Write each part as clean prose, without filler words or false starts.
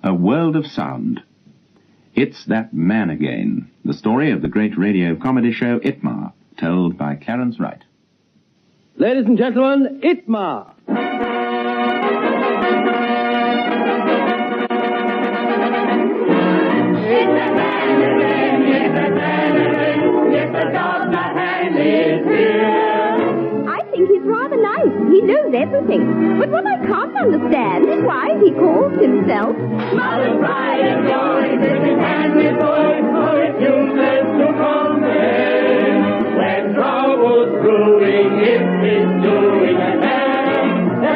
A world of sound. It's That Man Again, the story of the great radio comedy show ITMA, told by Clarence Wright. Ladies and gentlemen, ITMA! I think he's rather nice. He knows everything. But what I can't understand is why he calls himself Mother Bride and Joy, Mrs. Handley boy, for it's useless to complain. When trouble's brewing, it's his doing, and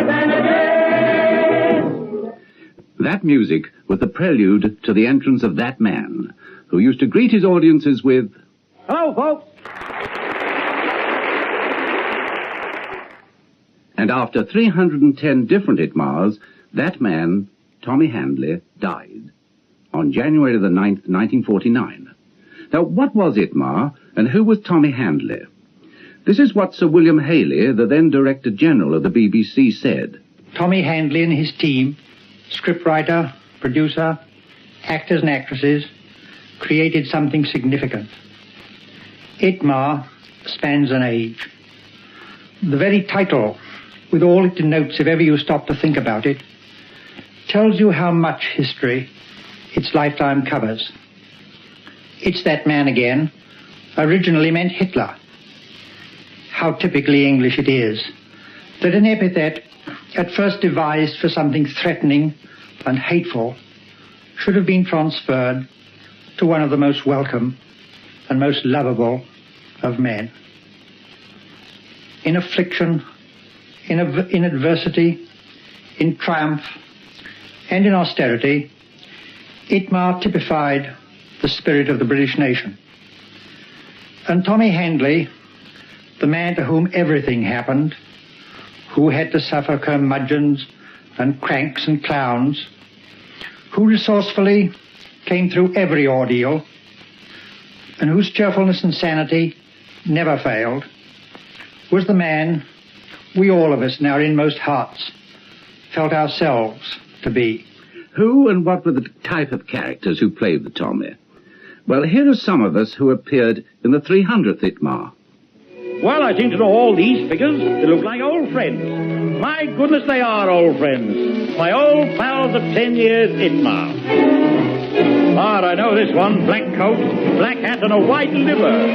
then again. That music was the prelude to the entrance of that man, who used to greet his audiences with, Hello, folks! and after 310 different ITMAs, that man, Tommy Handley, died on January the 9th, 1949. Now, what was ITMA, and who was Tommy Handley? This is what Sir William Haley, the then Director General of the BBC, said. Tommy Handley and his team, scriptwriter, producer, actors and actresses, created something significant. ITMA spans an age. The very title, with all it denotes if ever you stop to think about it, tells you how much history its lifetime covers. It's That Man Again originally meant Hitler. How typically English it is that an epithet at first devised for something threatening and hateful should have been transferred to one of the most welcome and most lovable of men. In affliction, in adversity, in triumph, and in austerity, ITMA typified the spirit of the British nation. And Tommy Handley, the man to whom everything happened, who had to suffer curmudgeons and cranks and clowns, who resourcefully came through every ordeal, and whose cheerfulness and sanity never failed, was the man we all of us in our inmost hearts felt ourselves to be. Who and what were the type of characters who played the Tommy? Well, here are some of us who appeared in the 300th ITMA. Well, I seem to know all these figures. They look like old friends. My goodness, they are old friends. My old pals of 10 years ITMA. Lord, I know this one. Black coat, black hat, and a white liver.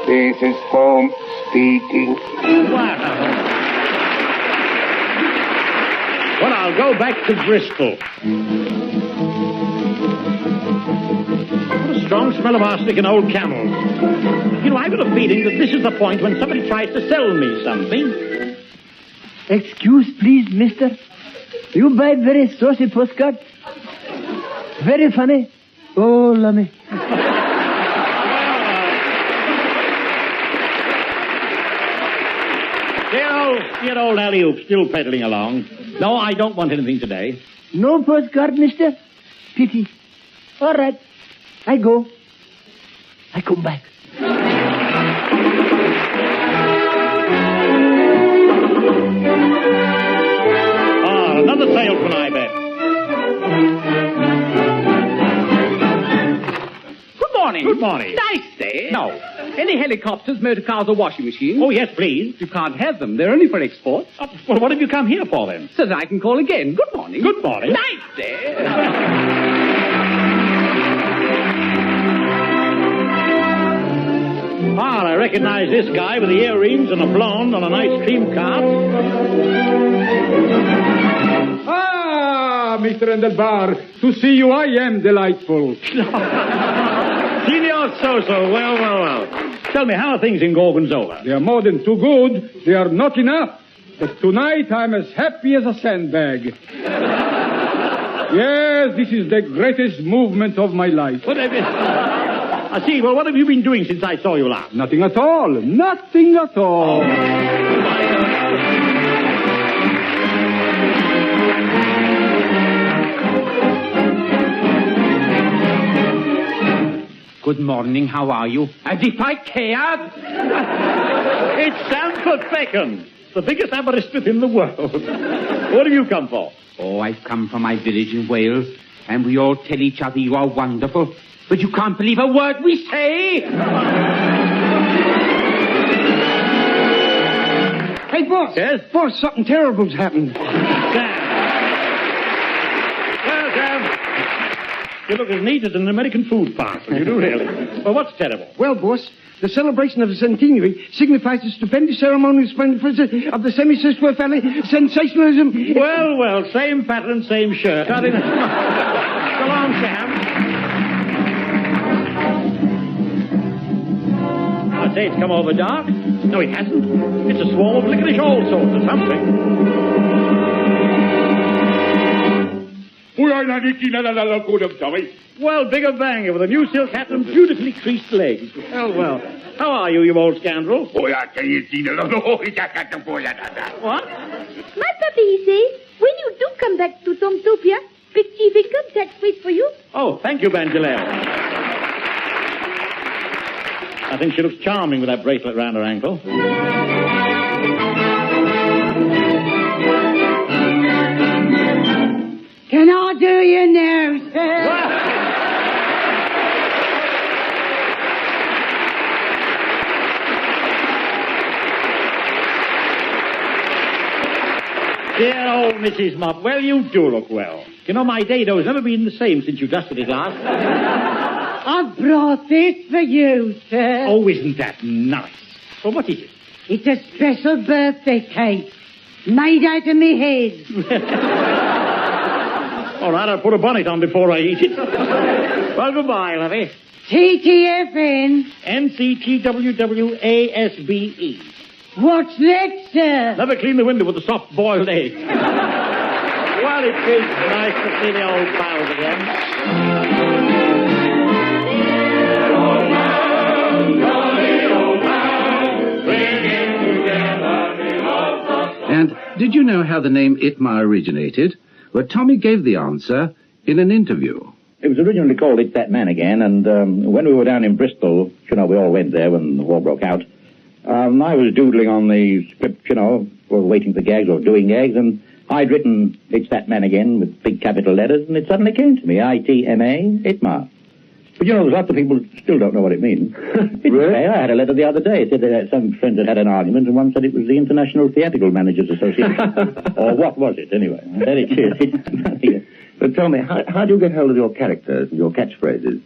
This is Holmes speaking. Wow. Well, I'll go back to Bristol. What a strong smell of arsenic and old camels. You know, I've got a feeling that this is the point when somebody tries to sell me something. Excuse, please, mister. You buy very saucy postcard? Very funny. Oh, lummy. Dear old alley-oop, still peddling along. No, I don't want anything today. No postcard, mister? Pity. All right. I go. I come back. Ah, another salesman, I bet. Good morning. Good morning. Nice day. No. Any helicopters, motor cars, or washing machines? Oh, yes, please. You can't have them. They're only for export. Well, what have you come here for, then? So that I can call again. Good morning. Good morning. Nice day. Ah, I recognize this guy with the earrings and a blonde on an ice cream cart. Ah, Mr. Endelbar, to see you I am delightful. Signor Soso, well. Tell me, how are things in Gorgonzola? They are more than too good. They are not enough. But tonight I'm as happy as a sandbag. Yes, this is the greatest movement of my life. What have you... I see. Well, what have you been doing since I saw you last? Nothing at all. Nothing at all. Good morning. How are you? As if I cared. It's Sanford Feckham. The biggest Aberystwyth in the world. What have you come for? Oh, I've come from my village in Wales, and we all tell each other you are wonderful, but you can't believe a word we say. Hey, boss. Yes? Boss, something terrible's happened. Well, Sam, you look as neat as an American food parcel. You do really. Well, what's terrible? Well, boss, the celebration of the centenary signifies the stupendous ceremonial splendor of the semicircular family sensationalism. Well, same pattern, same shirt. Go on, Sam. I'd say it's come over dark. No, it hasn't. It's a swarm of licorice all sorts or something. Good of Tommy. Well, bigger banger with a new silk hat and beautifully creased legs. Well. How are you old scoundrel? What? My puppy, he says, when you do come back to Tomtopia, Big Chief Income Tax waits for you. Oh, thank you, Banjaleo. I think she looks charming with that bracelet round her ankle. Can I do you now, sir? Dear old Mrs. Mop, well, you do look well. You know, my dado's never been the same since you dusted it last. I've brought this for you, sir. Oh, isn't that nice? Well, what is it? It's a special birthday cake, made out of me head. All right, I'll put a bonnet on before I eat it. Well, goodbye, lovey. TTFN. NCTWWASBE. What's that, sir? Never clean the window with a soft-boiled egg. Well, it is nice to see the old pals again. And did you know how the name ITMA originated? Well, Tommy gave the answer in an interview. It was originally called It's That Man Again, and when we were down in Bristol, we all went there when the war broke out, I was doodling on the script, or waiting for gags or doing gags, and I'd written It's That Man Again with big capital letters, and it suddenly came to me, ITMA, ITMA. But there's lots of people who still don't know what it means. Really? I had a letter the other day. It said that some friends had an argument, and one said it was the International Theatrical Managers Association. Or what was it, anyway? There it is. But tell me, how do you get hold of your characters and your catchphrases?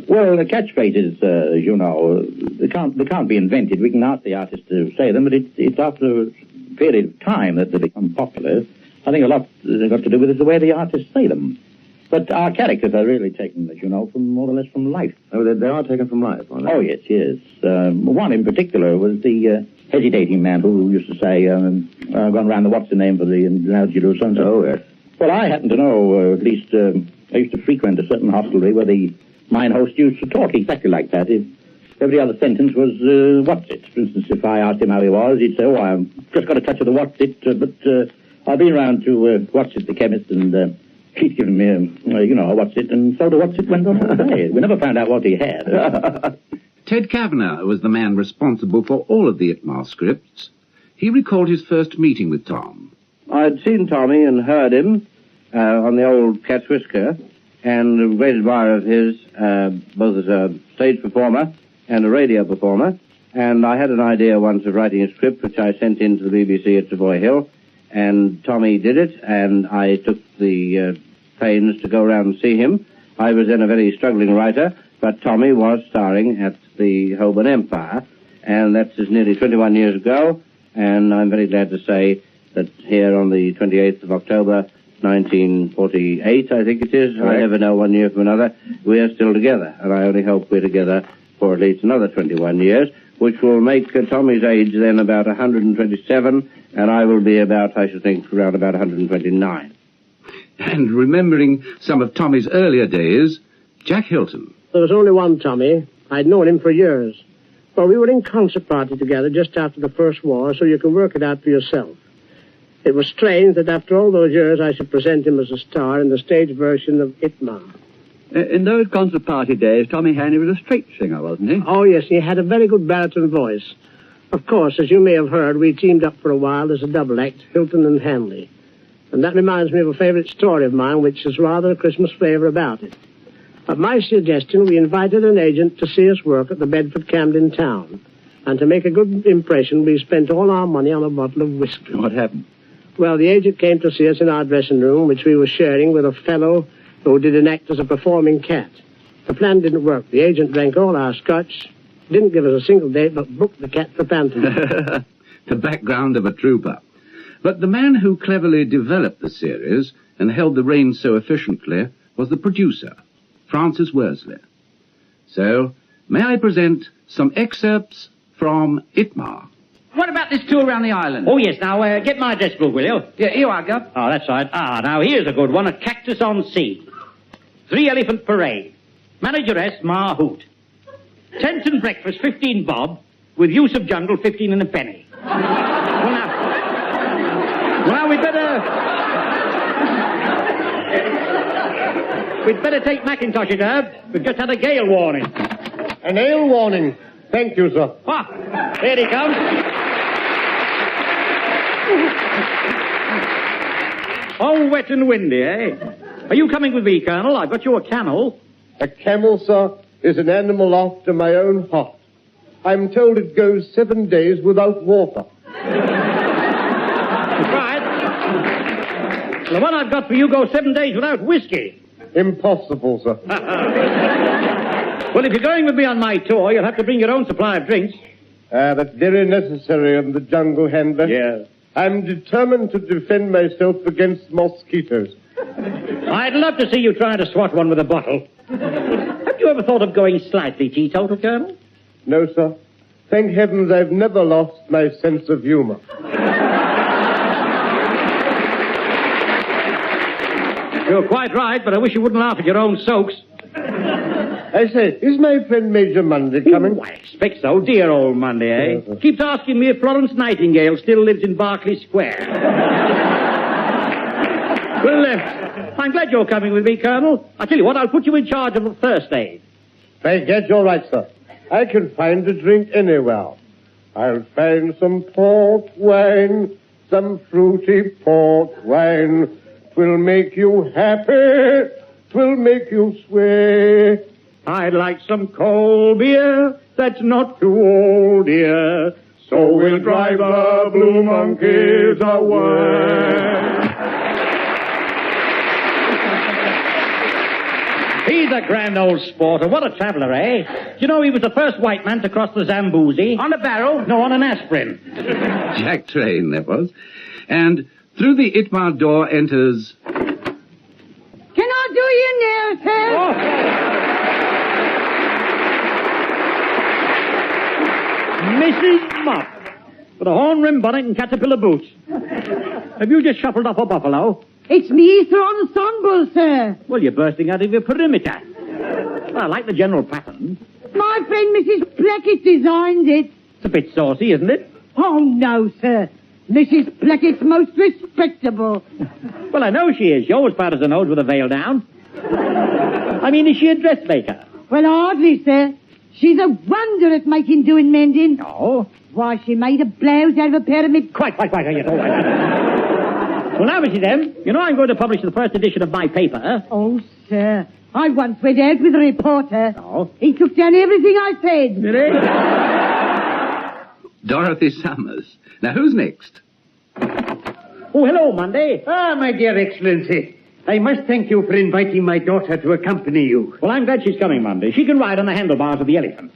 Well, the catchphrases, as you know, they can't be invented. We can ask the artist to say them, but it's after a period of time that they become popular. I think a lot has got to do with it, the way the artists say them. But our characters are really taken, as you know, from more or less from life. Oh, they are taken from life, aren't they? Oh, yes. One in particular was the hesitating man who used to say, gone round the what's the name for the analogy to so-and-so. Oh, yes. Well, I happen to know, at least, I used to frequent a certain hostelry where the mine host used to talk exactly like that. If every other sentence was, what's it? For instance, if I asked him how he was, he'd say, oh, I've just got a touch of the what's it, but I've been round to what's it, the chemist, and he's given me, a what's it, and so the what's it went on all day. We never found out what he had. Ted Kavanagh was the man responsible for all of the ITMA scripts. He recalled his first meeting with Tom. I'd seen Tommy and heard him on the old Cat's Whisker, and a great admirer of his, both as a stage performer and a radio performer. And I had an idea once of writing a script, which I sent in to the BBC at Savoy Hill, and Tommy did it, and I took the pains to go around and see him. I was then a very struggling writer, but Tommy was starring at the Holborn Empire, and that's nearly 21 years ago, and I'm very glad to say that here on the 28th of October, 1948, I think it is. Right. I never know one year from another. We are still together, and I only hope we're together for at least another 21 years, which will make Tommy's age then about 127, and I will be about, I should think, around about 129. And remembering some of Tommy's earlier days, Jack Hilton. There was only one Tommy. I'd known him for years. Well, we were in concert party together just after the First War, so you can work it out for yourself. It was strange that after all those years I should present him as a star in the stage version of ITMA. In those concert party days, Tommy Handley was a street singer, wasn't he? Oh, yes, he had a very good baritone voice. Of course, as you may have heard, we teamed up for a while as a double act, Hilton and Handley. And that reminds me of a favourite story of mine, which has rather a Christmas flavour about it. At my suggestion, we invited an agent to see us work at the Bedford Camden town. And to make a good impression, we spent all our money on a bottle of whiskey. What happened? Well, the agent came to see us in our dressing room, which we were sharing with a fellow who did an act as a performing cat. The plan didn't work. The agent drank all our scotch, didn't give us a single date, but booked the cat for pantomime. The background of a trooper. But the man who cleverly developed the series and held the reins so efficiently was the producer, Francis Worsley. So, may I present some excerpts from ITMA? What about this tour around the island? Oh, yes. Now, get my address book, will you? Yeah, here I go. Oh, that's right. Now, here's a good one. A cactus on sea. 3-elephant parade. Manageress Ma Hoot. Tent and breakfast, 15 bob. With use of jungle, 15 and a penny. Well, we'd better take Mackintosh, Herb. We've just had a gale warning. An ale warning. Thank you, sir. Ah, here he comes. Oh, wet and windy, eh? Are you coming with me, Colonel? I've got you a camel. A camel, sir, is an animal after my own heart. I'm told it goes 7 days without water. That's right. The one I've got for you goes 7 days without whiskey. Impossible, sir. Well, if you're going with me on my tour, you'll have to bring your own supply of drinks. That's very necessary in the jungle, Handler. Yeah. I'm determined to defend myself against mosquitoes. I'd love to see you trying to swat one with a bottle. Have you ever thought of going slightly teetotal, Colonel? No, sir. Thank heavens I've never lost my sense of humor. You're quite right, but I wish you wouldn't laugh at your own soaks. I say, is my friend Major Monday coming? I expect so. Dear old Monday, eh? Keeps asking me if Florence Nightingale still lives in Berkeley Square. Well, I'm glad you're coming with me, Colonel. I tell you what, I'll put you in charge of the first aid. Thank God you're right, sir. I can find a drink anywhere. I'll find some port wine, some fruity port wine. 'Twill make you happy, 'twill make you sway. I'd like some cold beer that's not too old, dear. So we'll drive the blue monkeys away. He's a grand old sport, and what a traveller, eh? Do you know he was the first white man to cross the Zambezi? On a barrel? No, on an aspirin. Jack Train, that was. And through the ITMA door enters... Can I do you now, sir? Mrs. Mott, with a horn-rimmed bonnet and caterpillar boots. Have you just shuffled off a buffalo? It's me Easter ensemble, sir. Well, you're bursting out of your perimeter. Well, I like the general pattern. My friend Mrs. Blackett designed it. It's a bit saucy, isn't it? Oh, no, sir. Mrs. Blackett's most respectable. Well, I know she is. She always powders her nose with a veil down. I mean, is she a dressmaker? Well, hardly, sir. She's a wonder at making do and mending. Oh? Why, she made a blouse out of a pair of me... Quite. Yes, all right. Well, now, Mrs. M., you know I'm going to publish the first edition of my paper, huh? Oh, sir. I once went out with a reporter. Oh? He took down everything I said. Did he? Dorothy Summers. Now, who's next? Oh, hello, Monday. My dear Excellency. I must thank you for inviting my daughter to accompany you. Well, I'm glad she's coming, Monday. She can ride on the handlebars of the elephant.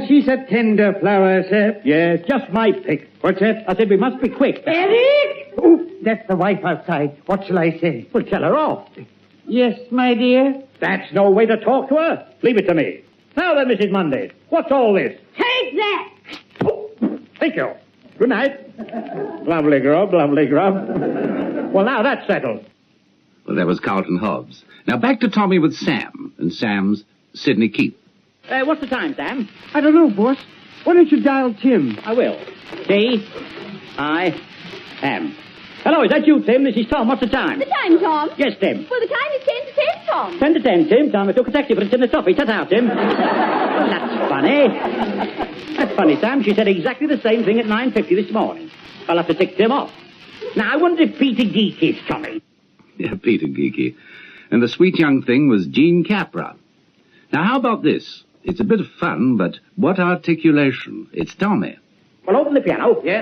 She's a tender flower, sir. Yes, just my pick. What's that? I said we must be quick. Eric! Oh, that's the wife outside. What shall I say? Well, tell her off. Yes, my dear? That's no way to talk to her. Leave it to me. Now then, Mrs. Monday, what's all this? Take that! Oh, thank you. Good night. Lovely grub. Well, now that's settled. Well, that was Carlton Hobbs. Now back to Tommy with Sam, and Sam's Sidney Keith. What's the time, Sam? I don't know, boss. Why don't you dial Tim? I will. T-I-M. Hello, is that you, Tim? This is Tom. What's the time? The time, Tom? Yes, Tim. Well, the time is 10 to 10, Tom? 10 to 10, Tim. Time I took a taxi, but it's in the toffee. Ta-ta, Tim. Well, that's funny. That's funny, Sam. She said exactly the same thing at 9:50 this morning. I'll have to tick Tim off. Now, I wonder if Peter Geek is coming. Yeah, Peter Geeky. And the sweet young thing was Jean Capra. Now, how about this? It's a bit of fun, but what articulation? It's Tommy. Well, open the piano. Yeah.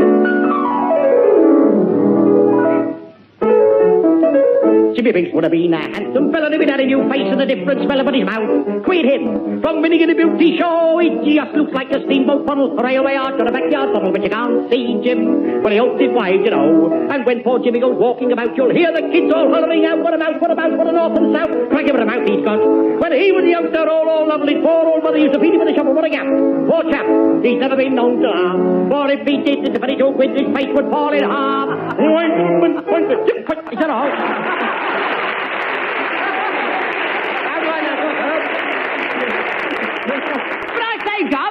Jimmy Binks would have been a handsome fella if he'd had a new face and a different smell about his mouth. Quit him. From winning in a beauty show, it just looks like a steamboat funnel, a railway arch or a backyard tunnel, but you can't see Jim. Well, he hopes it wide, you know. And when poor Jimmy goes walking about, you'll hear the kids all hollering out, what about, what a north and south. Crack him a mouth he's got. When he was a youngster, all lovely, poor old mother used to feed him with a shovel, what a gap. Poor chap, he's never been known to laugh. For if he did, the 22 quid, his face would fall in half. Is that all?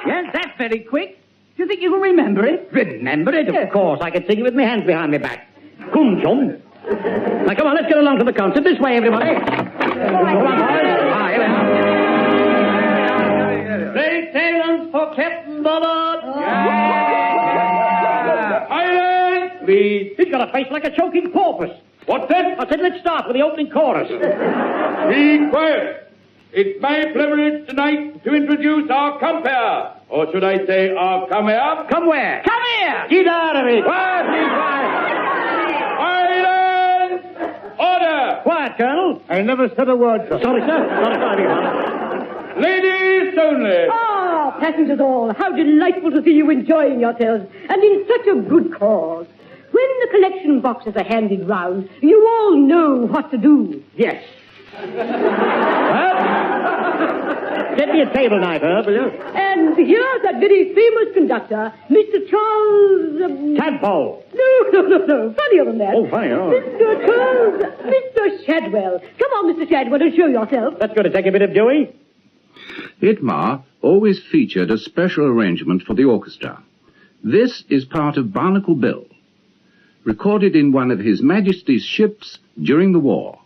Yes, that's very quick. Do you think you can remember it? Remember it? Of course. I can sing it with my hands behind my back. Come, chum. Now, come on, let's get along to the concert. This way, everybody. Come on, boys. Great talent for Captain Bobbert. Silence, please. He's got a face like a choking porpoise. What's that? I said, let's start with the opening chorus. Be quiet. It's my privilege tonight to introduce our compere. Or should I say our comer? Come where? Come here! Get out of it! Quiet, please, quiet. Silence! Order! Quiet, Colonel. I never said a word, sir. Sorry, sir. Ladies only. Ah, passengers all, how delightful to see you enjoying yourselves, and in such a good cause. When the collection boxes are handed round, you all know what to do. Yes. Get me a table knife, Herb, will you? And here's that very famous conductor, Mr. Charles... Tadpole. No. Funnier than that. Oh, funny, oh. Mr. Shadwell. Come on, Mr. Shadwell, and show yourself. That's going to take a bit of doing. ITMA always featured a special arrangement for the orchestra. This is part of Barnacle Bill, recorded in one of His Majesty's ships during the war.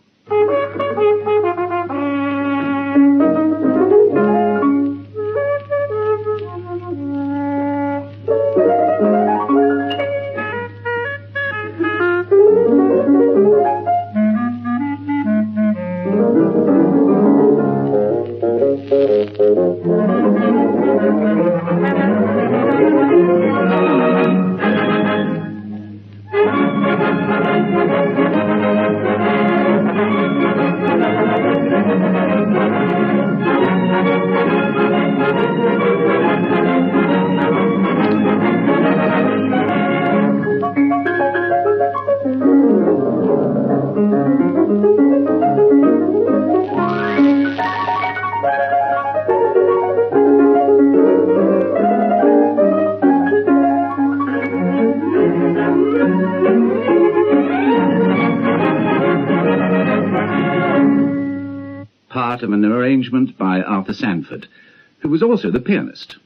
Part of an arrangement by Arthur Sanford, who was also the pianist.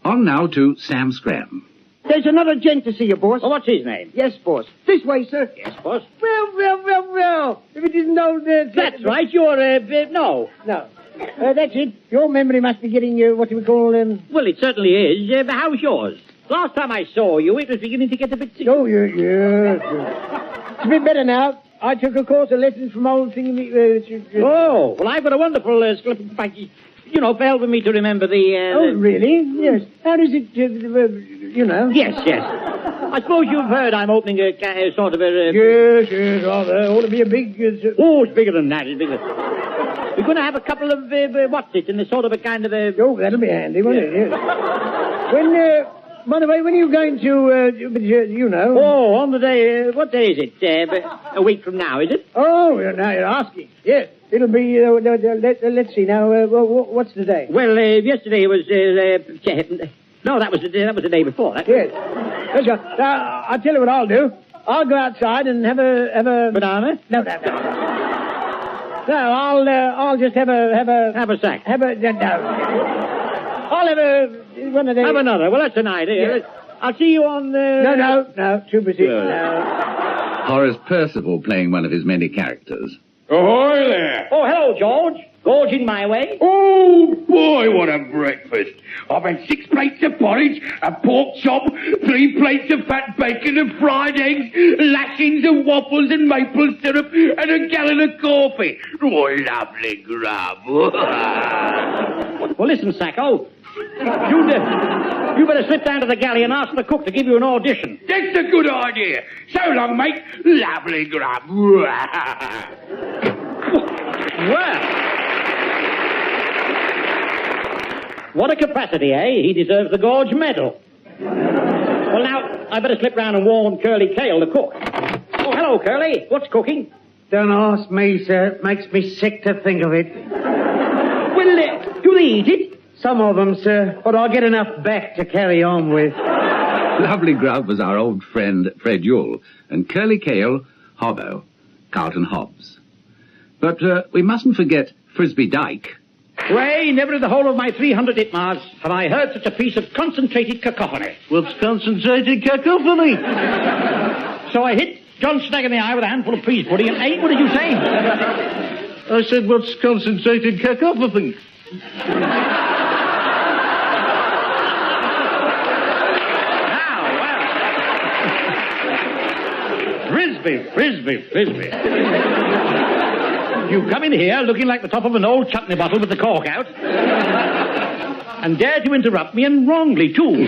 On now to Sam Scram. There's another gent to see you, boss. Oh, what's his name? Yes, boss. This way, sir. Yes, boss. Well. If it isn't old... That's right, you're, no. No. That's it. Your memory must be getting, what do we call, Well, it certainly is. But how's yours? Last time I saw you, it was beginning to get a bit sick. Oh, yeah. It's a bit better now. I took a course of lessons from old thingy... Oh, well, I've got a wonderful for helping me to remember the... Oh, really? Yes. How does it, Yes. I suppose you've heard I'm opening a sort of a... Yes, rather. Ought to be a big... Oh, it's bigger than that. It's bigger. We're going to have a couple of, in a sort of a kind of a... Oh, that'll be handy, won't it? Yes. When, by the way, when are you going to, Oh, on the day, what day is it? A week from now, is it? Oh, now you're asking. Yes, it'll be, let's see now, what's the day? Well, yesterday was, no, that was the day before. Yes. Let's go. I'll tell you what I'll do. I'll go outside and have a... Banana? No. No, I'll just have a... Have a sack. No. I'll have one of these. Have another. Well, that's tonight. Yes. I'll see you on the... No. Too busy. Horace Percival playing one of his many characters. Ahoy there! Oh, hello Hello, George. Gorging my way. Oh, boy, what a breakfast. I've had 6 plates of porridge, a pork chop, 3 plates of fat bacon and fried eggs, lashings of waffles and maple syrup, and a gallon of coffee. Oh, lovely grub. Well, listen, Sacco. You better slip down to the galley and ask the cook to give you an audition. That's a good idea. So long, mate. Lovely grub. Well... What a capacity, eh? He deserves the Gorge Medal. Well, now, I better slip round and warn Curly Kale, the cook. Oh, hello, Curly. What's cooking? Don't ask me, sir. It makes me sick to think of it. Well, do they eat it? Some of them, sir, but I get enough back to carry on with. Lovely grub was our old friend Fred Yule, and Curly Kale, Hobbo, Carlton Hobbs. But we mustn't forget Frisbee Dyke. Way, never in the whole of my 300 Itmars have I heard such a piece of concentrated cacophony. What's concentrated cacophony? So I hit John Snag in the eye with a handful of peas pudding and ate. What did you say? I said, what's concentrated cacophony? Frisbee. You come in here looking like the top of an old chutney bottle with the cork out, and dare to interrupt me, and wrongly, too.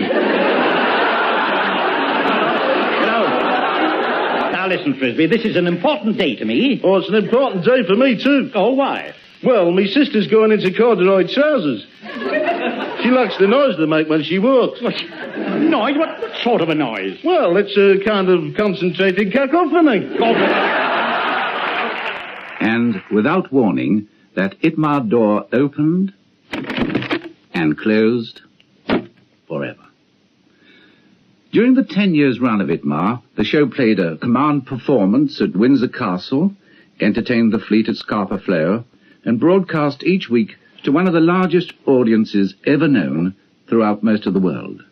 Now listen, Frisbee, this is an important day to me. Oh, it's an important day for me, too. Oh, why? Well, me sister's going into corduroy trousers. She likes the noise they make when she walks. Noise? What sort of a noise? Well, it's a kind of concentrated cacophony. And without warning, that Itmar door opened and closed forever. During the 10 years run of Itmar, the show played a command performance at Windsor Castle, entertained the fleet at Scapa Flow, and broadcast each week to one of the largest audiences ever known throughout most of the world.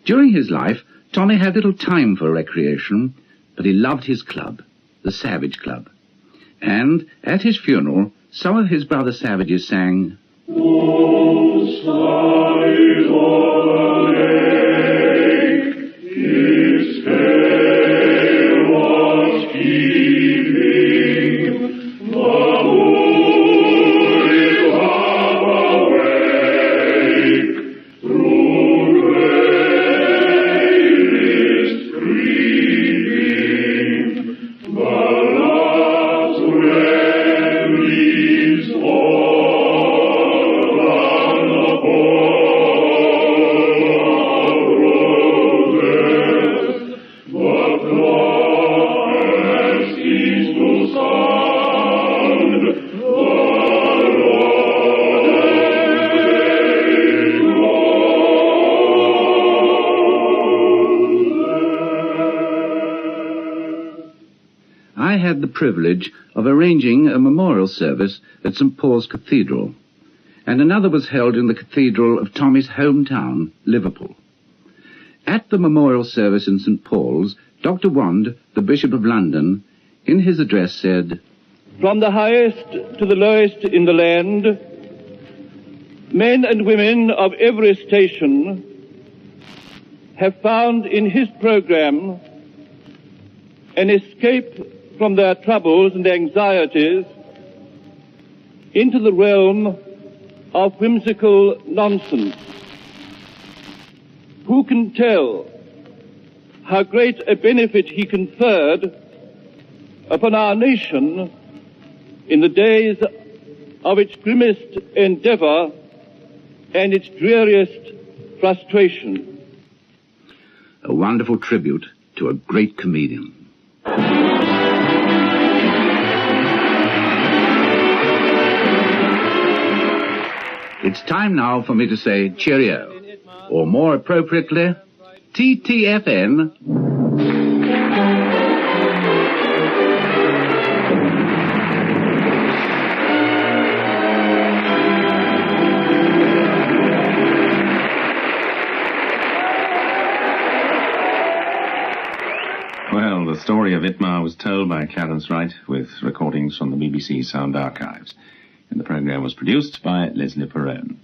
During his life, Tommy had little time for recreation, but he loved his club, the Savage Club. And at his funeral, some of his brother savages sang, "O skies o'er the lake, its tail was heaving, the moon is half awake, through rain is creeping, the last red leaves all on the bough of roses, but Clarence ceased to sound, the I had the privilege of arranging a memorial service at St. Paul's Cathedral, and another was held in the cathedral of Tommy's hometown, Liverpool. At the memorial service in St. Paul's, Dr. Wand, the Bishop of London, in his address said, "From the highest to the lowest in the land, men and women of every station have found in his program an escape from their troubles and anxieties into the realm of whimsical nonsense. Who can tell how great a benefit he conferred upon our nation in the days of its grimmest endeavor and its dreariest frustration?" A wonderful tribute to a great comedian. It's time now for me to say cheerio, or more appropriately, TTFN. Well, the story of Itmar was told by Clarence Wright with recordings from the BBC Sound Archives. And the programme was produced by Leslie Perowne.